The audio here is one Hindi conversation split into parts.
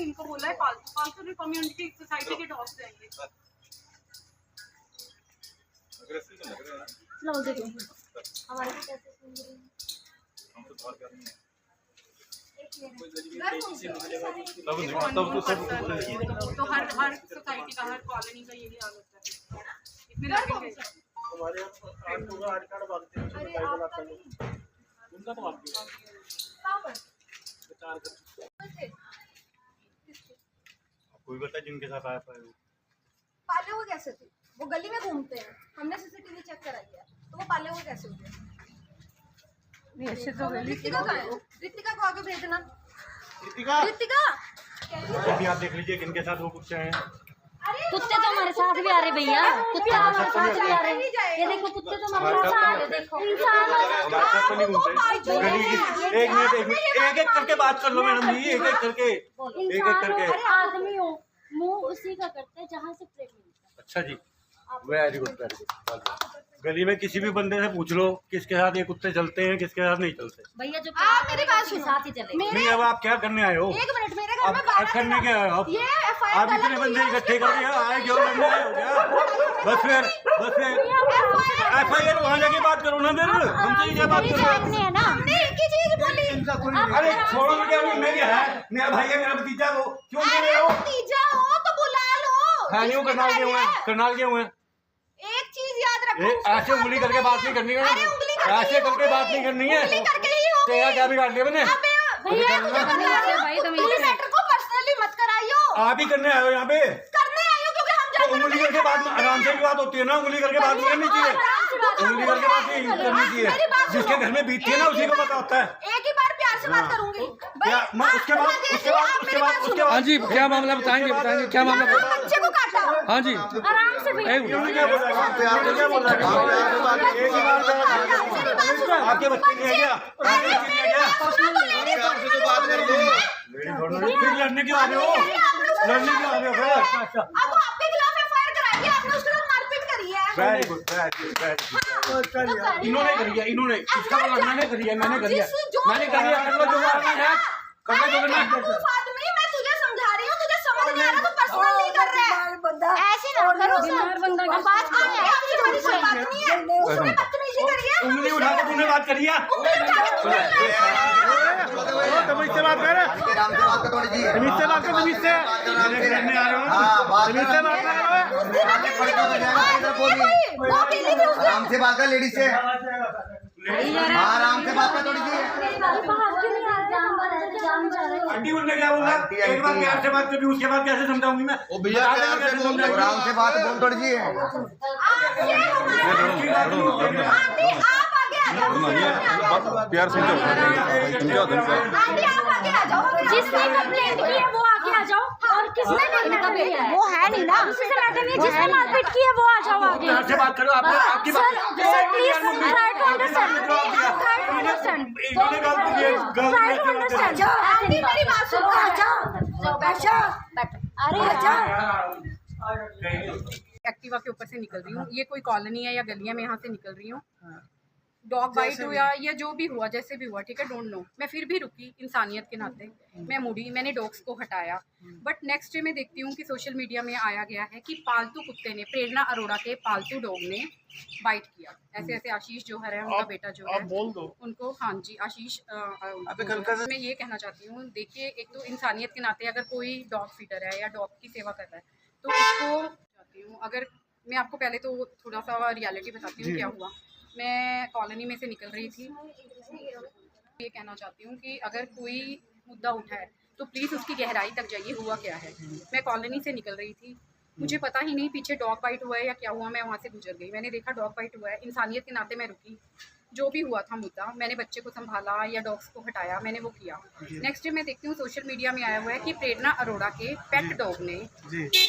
इनको बोला है पालतू पालतू कम्युनिटी सोसाइटी के डॉग्स रहेंगे। हमारे को कैसे सुन रही है? तो हर सोसाइटी का, हर कॉलोनी का यही हाल होता है। इतने लगेंगे हमारे यहाँ आठ कार्ड भागते हैं, उनका तो भागते हैं। कोई बता जिनके साथ आया था पाले हुए कैसे थे? वो गली में घूमते हैं, हमने सीसीटीवी चेक कराई है, तो वो पाले हुए कैसे हुए? रितिका कहाँ है? रितिका को आगे भेजना। रितिका रितिका आप देख लीजिए किनके साथ वो कुत्ते हैं। कुत्ते तो हमारे साथ भी आ रहे भैया, कुत्ते हमारे साथ भी आ रहे। ये देखो कुत्ते तो हमारे साथ आ रहे। देखो एक मिनट एक एक करके बात कर लो मैडम जी, एक एक करके आदमी हो, मुंह उसी का करते हैं जहाँ से प्रेम मिलता है। अच्छा जी, वेरी गुड। गली में किसी भी बंदे से पूछ लो किसके साथ ये कुत्ते चलते हैं, किसके साथ नहीं चलते। भैया जो आप मेरी बात सुनो, साथ ही चले। नहीं अब आप क्या करने आए हो? एक मिनट, मेरे घर में अब करने क्या आए हो आप इतने बंदे इकट्ठे करके आए क्यों? लड़ने आए हो क्या? बस फिर FIR वहाँ जाके बात करो ना, फिर हमसे क्या बात करो? हमने एक ही चीज बोली। अरे छोड़ो बेटा, मैं क्या है, मेरा भाई है, मेरा भतीजा को क्यों बोल रहे हो? भतीजा हो तो बुला लो। है नहीं वो करनाल के हुए हैं, करनाल के हुए हैं। एक चीज याद रखो, ऐसे उंगली करके बात नहीं करनी है, ऐसे करके बात नहीं करनी है। करके ही होगी। तेरा क्या बिगाड़ लिया मैंने? भैया मुझे बता रही हो, पुलिस मैटर को पर्सनली मत कराइयो। आप ही करने आए हो यहाँ पे? करने आई हो क्योंकि हम तो उंगली करके बात आराम से भी बात होती है ना, उंगली करके बात नहीं करनी चाहिए, उंगली करके बात नहीं करनी चाहिए। जिसके घर में बीतती है ना उसी को पता होता है। एक ही बार प्यार से बात करूंगी। उसके बाद हाँ जी, क्या मामला बताएंगे क्या मामला? बच्चे को काटा। हाँ जी, आराम से भैया। आपके बच्चे नहीं है क्या? फिर लड़ने क्यों आ रहे हो? लड़ने क्यों आ रहे हो फिर? अब आपके खिलाफ FIR कराएंगे, आपने उसके साथ मारपीट करी है। Very good. इन्होंने करी है, इन्होंने इसका लड़ना ने करी है, मैंने करी है, मैंने करी है। कर लो जो करना है, करना जो करना है। आदमी मैं तुझे समझा रही हूँ, तुझे समझ नहीं आ रहा, तू पर्सनल नहीं कर रहा है। ऐसे ना करो सर, बात कहाँ है? आपकी तुम्हारी कोई बात नहीं है, उसने बदतमीजी करी है। उंगली उठा के तूने बात करी है? तमीज से बात कर, आराम से बात कर थोड़ी जी, तमीज से बात कर, तमीज से लड़ने आ रहे हो, तमीज से बात कर रहे हो। आराम से बात कर लेडीज से, आराम से बात कर थोड़ी जी। आंटी उनने क्या बोला? एक बार प्यार से बात करी, उसके बाद कैसे समझाऊंगी मैं? ओ भैया प्यार से बोल, आराम से बात बोल थोड़ी जी। प्यार से जिसने कंप्लेंट की है वो आगे आ जाओ, और किसने नहीं, वो है नहीं ना, उससे मैटर नहीं, जिसने मारपीट की है वो आ जाओ आगे। प्यार से बात करो, आपकी बात sir please try to understand, इन्होंने गलत किया, ट्राई टू अंडरस्टैंड। आंटी मेरी बात सुनो, एक्टिवा के ऊपर से निकल रही हूँ, ये कोई कॉलोनी है या गलियां में, यहाँ से निकल रही हूँ। डॉग बाइट हुआ या जो भी हुआ, जैसे भी हुआ, ठीक है, डोंट नो, मैं फिर भी रुकी इंसानियत के नाते, मैं मुड़ी, मैंने डॉग्स को हटाया। बट नेक्स्ट डे मैं देखती हूँ कि सोशल मीडिया में आया गया है कि पालतू कुत्ते ने, प्रेरणा अरोड़ा के पालतू डॉग ने बाइट किया। ऐसे ऐसे आशीष जो है उनका बेटा जो है, बोल दो उनको, हाँ जी आशीष, मैं ये कहना चाहती हूँ, देखिए एक तो इंसानियत के नाते अगर कोई डॉग फीडर है या डॉग की सेवा कर रहा है तो उसको चाहती हूँ, अगर मैं आपको पहले तो थोड़ा सा रियलिटी बताती हूँ क्या हुआ। मैं कॉलोनी में से निकल रही थी, ये कहना चाहती हूँ कि अगर कोई मुद्दा उठा है तो प्लीज़ उसकी गहराई तक जाइए, हुआ क्या है। मैं कॉलोनी से निकल रही थी, मुझे पता ही नहीं पीछे डॉग बाइट हुआ है या क्या हुआ, मैं वहाँ से गुजर गई, मैंने देखा डॉग बाइट हुआ है, इंसानियत के नाते मैं रुकी, जो भी हुआ था मुद्दा, मैंने बच्चे को संभाला या डॉग्स को हटाया, मैंने वो किया। नेक्स्ट डे मैं देखती हूँ सोशल मीडिया में आया हुआ है कि प्रेरणा अरोड़ा के पेट डॉग ने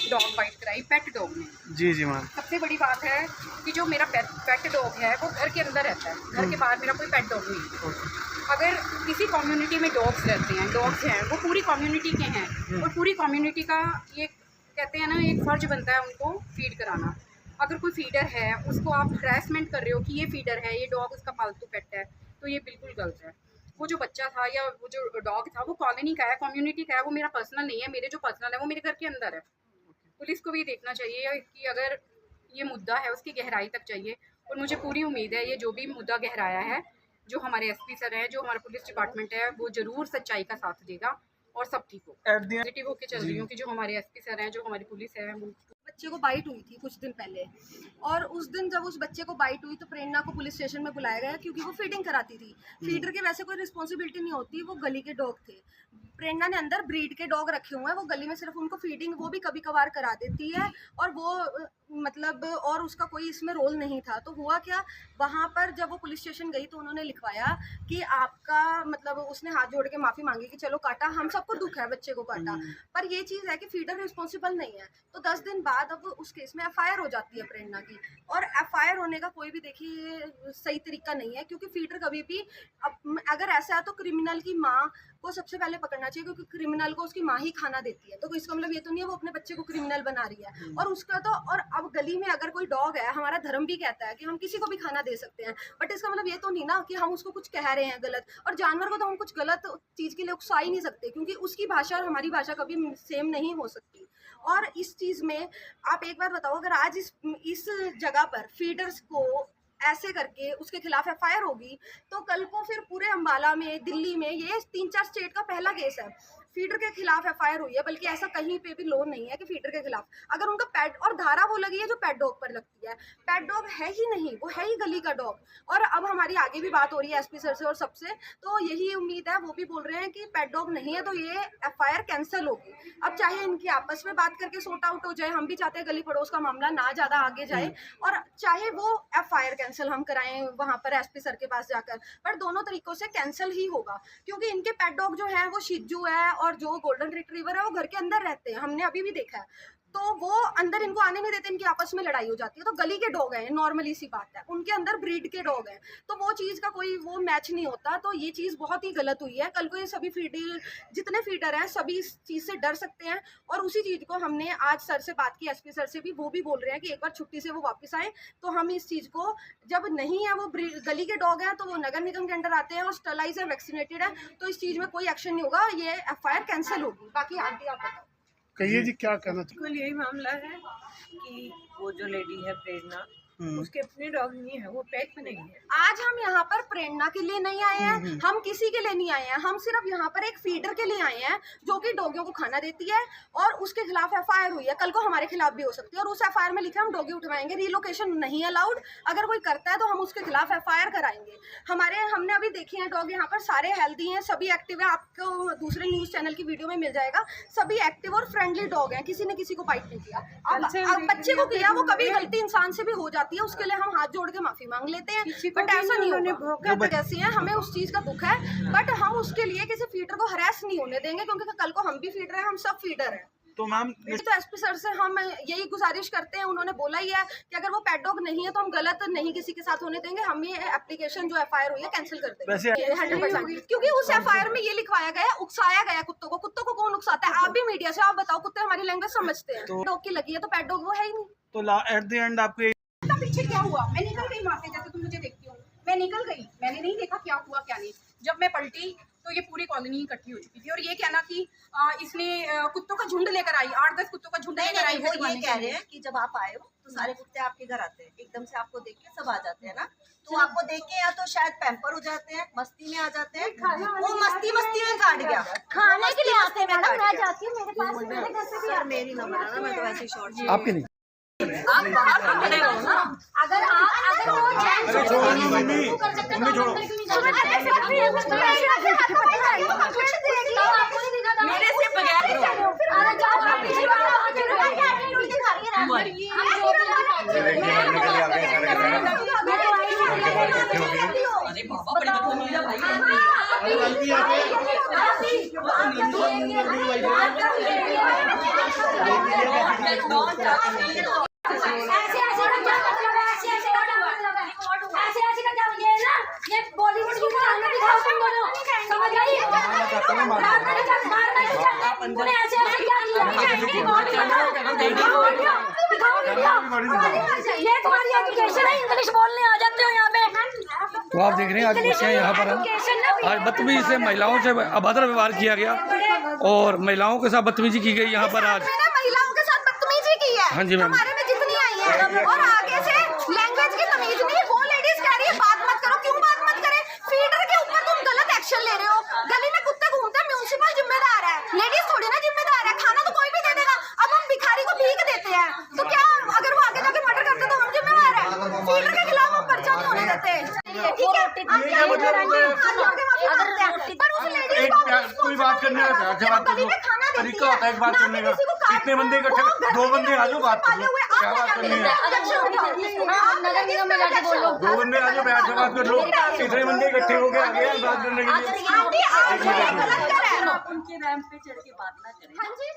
डॉग बाइट कराई, पेट डॉग ने। जी जी मैम, सबसे बड़ी बात है कि जो मेरा पेट डॉग है वो घर के अंदर रहता है, घर के बाहर मेरा कोई पेट डॉग नहीं है। अगर किसी कम्युनिटी में डॉग्स रहते हैं, डॉग्स हैं, वो पूरी कम्युनिटी के हैं, और पूरी कम्युनिटी का ये कहते हैं ना, एक फ़र्ज बनता है उनको फीड कराना। अगर कोई फीडर है उसको आप हरासमेंट कर रहे हो कि ये फीडर है, ये डॉग उसका पालतू पेट है, तो ये बिल्कुल गलत है। वो जो बच्चा था या वो जो डॉग था वो कॉलोनी का है, कम्युनिटी का है, वो मेरा पर्सनल नहीं है। मेरे जो पर्सनल है वो मेरे घर के अंदर है। पुलिस को भी देखना चाहिए कि अगर ये मुद्दा है उसकी गहराई तक चाहिए, और मुझे पूरी उम्मीद है ये जो भी मुद्दा गहराया है, जो हमारे एसपी सर हैं, जो हमारा पुलिस डिपार्टमेंट है, वो ज़रूर सच्चाई का साथ देगा और सब ठीक हो। पॉजिटिव होकर चल रही हूँ कि जो हमारे एसपी सर हैं, जो हमारी पुलिस है, बच्चे को बाइट हुई थी कुछ दिन पहले, और उस दिन जब उस बच्चे को बाइट हुई तो प्रेरणा को पुलिस स्टेशन में बुलाया गया क्योंकि वो फीडिंग कराती थी। फीडर के वैसे कोई रिस्पॉन्सिबिलिटी नहीं होती, वो गली के डॉग थे। प्रेरणा ने अंदर ब्रीड के डॉग रखे हुए हैं, वो गली में सिर्फ उनको फीडिंग वो भी कभी कभार करा देती है, और वो मतलब और उसका कोई इसमें रोल नहीं था। तो हुआ क्या, वहाँ पर जब वो पुलिस स्टेशन गई तो उन्होंने लिखवाया कि आपका मतलब उसने हाथ जोड़ के माफ़ी मांगी कि चलो काटा, हम सबको दुख है बच्चे को काटा, पर ये चीज़ है कि फीडर रिस्पॉन्सिबल नहीं है। तो 10 दिन बाद अब उस केस में FIR हो जाती है प्रेरणा की, और FIR होने का कोई भी देखिए सही तरीका नहीं है, क्योंकि फीडर कभी भी अगर ऐसा है तो क्रिमिनल की माँ को सबसे पहले पकड़ना चाहिए, क्योंकि क्रिमिनल को उसकी माँ ही खाना देती है। तो इसका मतलब ये तो नहीं है वो अपने बच्चे को क्रिमिनल बना रही है। और उसका तो और अब गली में अगर कोई डॉग है, हमारा धर्म भी कहता है कि हम किसी को भी खाना दे सकते हैं, बट इसका मतलब ये तो नहीं ना कि हम उसको कुछ कह रहे हैं गलत। और जानवर को तो हम कुछ गलत चीज़ के लिए उकसा ही नहीं सकते, क्योंकि उसकी भाषा और हमारी भाषा कभी सेम नहीं हो सकती। और इस चीज़ में आप एक बार बताओ, अगर आज इस जगह पर फीडर्स को ऐसे करके उसके खिलाफ FIR होगी, तो कल को फिर पूरे अम्बाला में, दिल्ली में, ये 3-4 स्टेट का पहला केस है फीडर के खिलाफ FIR हुई है। बल्कि ऐसा कहीं पे भी लॉ नहीं है कि फीडर के खिलाफ अगर उनका पेट, और धारा वो लगी है जो पेट डॉग पर लगती है। पेट डॉग है ही नहीं, वो है ही गली का डॉग। और अब हमारी आगे भी बात हो रही है SP सर से और सबसे, तो यही उम्मीद है, वो भी बोल रहे हैं कि पेट डॉग नहीं है तो ये FIR कैंसिल होगी। अब चाहे इनकी आपस में बात करके सॉर्ट आउट हो जाए, हम भी चाहते हैं गली पड़ोस का मामला ना ज़्यादा आगे जाए, और चाहे वो FIR कैंसिल हम कराएं वहाँ पर SP सर के पास जाकर, पर दोनों तरीकों से कैंसिल ही होगा। क्योंकि इनके पेट डॉग जो है वो शिजू है और जो गोल्डन रिट्रीवर है वो घर के अंदर रहते हैं, हमने अभी भी देखा है। तो वो अंदर इनको आने नहीं देते, इनकी आपस में लड़ाई हो जाती है। तो गली के डॉग हैं, नॉर्मली सी बात है, उनके अंदर ब्रीड के डॉग हैं, तो वो चीज़ का कोई वो मैच नहीं होता। तो ये चीज़ बहुत ही गलत हुई है। कल को ये सभी फीडर, जितने फीडर हैं, सभी इस चीज़ से डर सकते हैं। और उसी चीज़ को हमने आज सर से बात की, SP सर से भी, वो भी बोल रहे हैं कि एक बार छुट्टी से वो वापस आए, तो हम इस चीज़ को, जब नहीं है वो गली के डॉग हैं तो वो नगर निगम के अंडर आते हैं और स्टरलाइज है, वैक्सीनेटेड है, तो इस चीज़ में कोई एक्शन नहीं होगा, ये FIR कैंसिल होगी। बाकी आंटी आप बताओ। कहिए जी, क्या कहना चाहिए? बिल्कुल यही मामला है कि वो जो लेडी है प्रेरणा, उसके अपने डॉग नहीं है, वो पेट में नहीं है। आज हम यहाँ पर प्रेरणा के लिए नहीं आए हैं, हम किसी के लिए नहीं आए हैं, हम सिर्फ यहाँ पर एक फीडर के लिए आए हैं जो कि डॉगियों को खाना देती है, और उसके खिलाफ FIR हुई है। कल को हमारे खिलाफ भी हो सकती है, और उस FIR में लिखे हम डॉगी उठवाएंगे। रिलोकेशन नहीं अलाउड, अगर कोई करता है तो हम उसके खिलाफ FIR कराएंगे। हमने अभी देखे हैं डॉग यहाँ पर सारे हेल्दी हैं, सभी एक्टिव है, आपको दूसरे न्यूज़ चैनल की वीडियो में मिल जाएगा। सभी एक्टिव और फ्रेंडली डॉग हैं, किसी ने किसी को बाइट नहीं किया। अब बच्चे को किया, वो कभी गलती इंसान से भी हो जाती है, उसके लिए हम हाथ जोड़ के माफी मांग लेते हैं, बट ऐसा नहीं होगा। जैसे हैं, हमें उस चीज का दुख है, बट हम उसके लिए किसी फीडर को हरास नहीं होने देंगे, क्योंकि कल को हम भी फीडर हैं, हम सब फीडर हैं। तो मैम, तो SP सर से हम यही गुजारिश करते हैं, उन्होंने बोला ही है कि अगर वो पेट डॉग नहीं है तो हम गलत नहीं किसी के साथ होने देंगे, हम ये एप्लीकेशन जो FIR हुई है कैंसिल कर देंगे 100%। क्योंकि उस FIR में ये लिखवाया गया, उकसाया गया कुत्तों को कौन उकसाता है? आप भी मीडिया से आप बताओ, कुत्ते हमारी लैंग्वेज समझते हैं, डॉग की लगी है तो पेट डॉग वो है ही नहीं। तो एट द एंड आपके पीछे क्या हुआ? मैं निकल गई वहाँ से, जैसे तुम मुझे देखती हो, मैं निकल गई, मैंने नहीं देखा क्या हुआ क्या नहीं। जब मैं पलटी तो ये पूरी कॉलोनी इकट्ठी हो चुकी थी, और ये कहना कि इसने कुत्तों का झुंड लेकर आई, 8-10 कुत्तों का झुंड लेकर आई। वो ये कह रहे हैं कि जब आप आए हो तो सारे कुत्ते आपके घर आते हैं, एकदम से आपको देख के सब आ जाते हैं ना, तो आपको देख के या तो शायद पैम्पर हो जाते हैं, मस्ती में आ जाते हैं, वो मस्ती में काट गया, खाने के लिए आते हैं मैडम, मैं जाती हूँ मेरे पास, मेरे घर से भी सर मेरी न बनाना, मैं तो ऐसे शॉर्ट आपके नहीं, आप बाहर खड़े हो ना, अगर वो मेरे से बगैर बॉलीवुड की कहानी दिखाओ तुम दोनों, समझ गई? तूने ऐसे क्या किया? ये तुम्हारी एजुकेशन है, इंग्लिश बोलने आ जाते हो यहाँ पे। तो आप देख रहे हैं आज बच्चे यहाँ पर आज बदतमीजी से महिलाओं से अभद्र व्यवहार किया गया और महिलाओं के साथ बदतमीजी की गई यहाँ पर आज। महिलाओं के साथ बदतमीजी की है हाँ जी मैम। हमारे में जितनी आई है और आगे से लैंग्वेज की तमीज नहीं। वो लेडीज कह रही है बात मत करो, क्यों बात मत करे? फीडर के ऊपर तुम गलत एक्शन ले रहे हो। गली में कुत्ते घूमते हैं, म्यूनसिपल जिम्मेदार है, लेडीज थोड़ी ना जिम्मेदार है। खाना तो कोई भी दे देगा। अब हम भिखारी को भीख देते हैं तो क्या अगर वो आगे जाके मर्डर करते तो हम जिम्मेदार है? फीडर के खिलाफ हम पर्चा नहीं होने देते। ठीक है, कोई बात करने का तरीका होता है, एक बात करने का। इतने बंदे इकट्ठे, 2 बंदे आ जाओ बात कर लो, क्या बात करनी है? नगर निगम में जाके बोल लो। 2 बंदे आ जाओ, बैठ के बात कर लो। इतने बंदे इकट्ठे हो गए आ गए बात करने के लिए। उनके रैंप पे चढ़ के बात ना करें। हाँ जी।